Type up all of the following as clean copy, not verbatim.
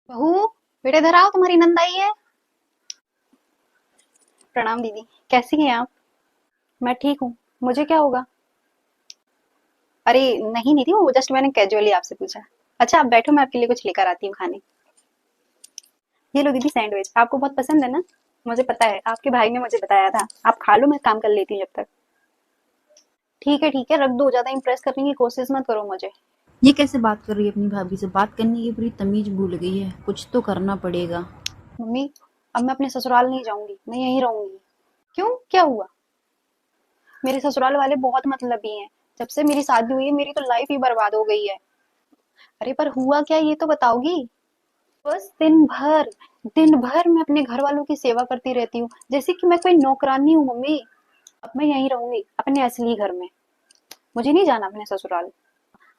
बहू, बेटे इधर आओ, तुम्हारी नंद आई है। प्रणाम दीदी। कैसी हैं आप? मैं ठीक हूँ। मुझे क्या होगा? अरे नहीं दीदी, वो जस्ट मैंने कैजुअली आपसे पूछा। अच्छा आप बैठो, मैं आपके लिए कुछ लेकर आती हूँ खाने। ये लो दीदी सैंडविच, आपको बहुत पसंद है ना? मुझे पता है, आपके भाई ने मुझे बताया था। आप खा लो, मैं काम कर लेती हूँ जब तक। ठीक है, रख दो। ज्यादा इम्प्रेस करने की कोशिश मत करो मुझे। ये कैसे बात कर रही है अपनी भाभी से? बात करने की पूरी तमीज भूल गई है। कुछ तो करना पड़ेगा। मम्मी, अब मैं अपने ससुराल नहीं जाऊंगी, मैं यहीं रहूंगी। क्यों, क्या हुआ? मेरे ससुराल वाले बहुत मतलबी हैं। जब से मेरी शादी हुई है, मेरी तो लाइफ ही बर्बाद हो गई है। अरे पर हुआ क्या, ये तो बताओगी? बस दिन भर मैं अपने घर वालों की सेवा करती रहती हूँ, जैसे कि मैं कोई नौकरानी हूँ मम्मी। अब मैं यहीं रहूंगी अपने असली घर में। मुझे नहीं जाना अपने ससुराल।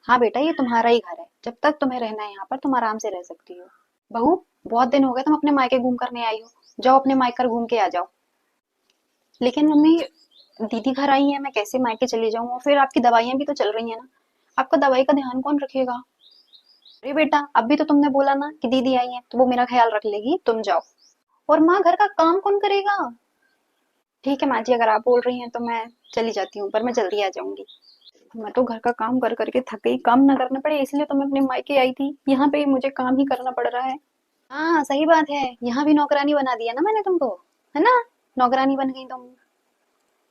हाँ बेटा, ये तुम्हारा ही घर है। जब तक तुम्हें रहना है यहाँ पर, तुम आराम से रह सकती हो। बहू, बहुत दिन हो गए तुम अपने मायके घूम कर नहीं आई हो। जाओ अपने मायके घूम के आ जाओ। लेकिन मम्मी, दीदी घर आई है, मैं कैसे मायके चली जाऊँ? और फिर आपकी दवाइयाँ भी तो चल रही है ना। आपका दवाई का ध्यान कौन रखेगा? अरे बेटा, अभी तो तुमने बोला ना कि दीदी आई है, तो वो मेरा ख्याल रख लेगी, तुम जाओ। और माँ, घर का काम कौन करेगा? ठीक है माँ जी, अगर आप बोल रही हैं तो मैं चली जाती हूँ, पर मैं जल्दी आ जाऊंगी। मैं तो घर का काम कर करके थक गई, काम ना करना पड़े इसलिए तो मैं अपने मायके आई थी। यहाँ पे मुझे काम ही करना पड़ रहा है। हाँ सही बात है, यहाँ भी नौकरानी बना दिया ना मैंने तुमको, है ना? नौकरानी बन गई तुम।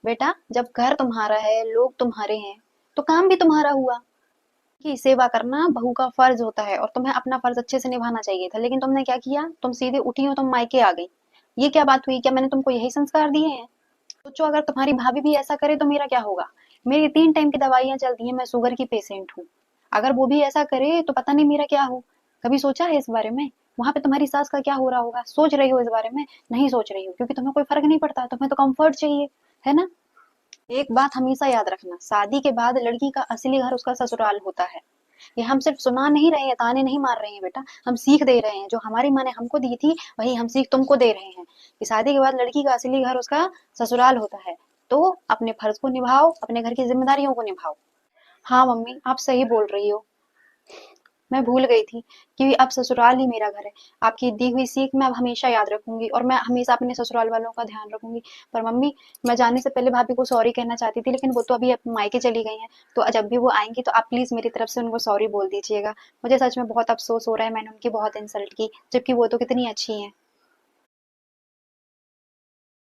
बेटा, जब घर तुम्हारा है, लोग तुम्हारे हैं, तो काम भी तुम्हारा हुआ। की सेवा करना बहू का फर्ज होता है, और तुम्हें अपना फर्ज अच्छे से निभाना चाहिए था। लेकिन तुमने क्या किया? तुम सीधे उठी हो, तुम मायके आ गई। ये क्या बात हुई? क्या मैंने तुमको यही संस्कार दिए हैं? सोचो, अगर तुम्हारी भाभी भी ऐसा करे तो मेरा क्या होगा? मेरी 3 टाइम की दवाइयाँ चलती हैं, मैं शुगर की पेशेंट हूँ। अगर वो भी ऐसा करे तो पता नहीं मेरा क्या हो। कभी सोचा है इस बारे में? वहाँ पे तुम्हारी सास का क्या हो रहा होगा? सोच रही हो इस बारे में? नहीं सोच रही हो, क्योंकि तुम्हें कोई फर्क नहीं पड़ता, तुम्हें तो कंफर्ट चाहिए, है ना? एक बात हमेशा याद रखना, शादी के बाद लड़की का असली घर उसका ससुराल होता है। ये हम सिर्फ सुना नहीं रहे हैं, ताने नहीं मार रहे हैं बेटा, हम सीख दे रहे हैं। जो हमारी माँ ने हमको दी थी, वही हम सीख तुमको दे रहे हैं कि शादी के बाद लड़की का असली घर उसका ससुराल होता है। तो अपने फर्ज को निभाओ, अपने घर की जिम्मेदारियों को निभाओ। हाँ मम्मी, आप सही बोल रही हो। मैं भूल गई थी कि अब ससुराल ही मेरा घर है। आपकी दी हुई सीख मैं अब हमेशा याद रखूंगी, और मैं हमेशा अपने ससुराल वालों का ध्यान रखूंगी। पर मम्मी, मैं जाने से पहले भाभी को सॉरी कहना चाहती थी, लेकिन वो तो अभी मायके चली गई हैं। तो जब भी वो आएंगी तो आप प्लीज मेरी तरफ से उनको सॉरी बोल दीजिएगा। मुझे सच में बहुत अफसोस हो रहा है, मैंने उनकी बहुत इंसल्ट की, जबकि वो तो कितनी अच्छी हैं।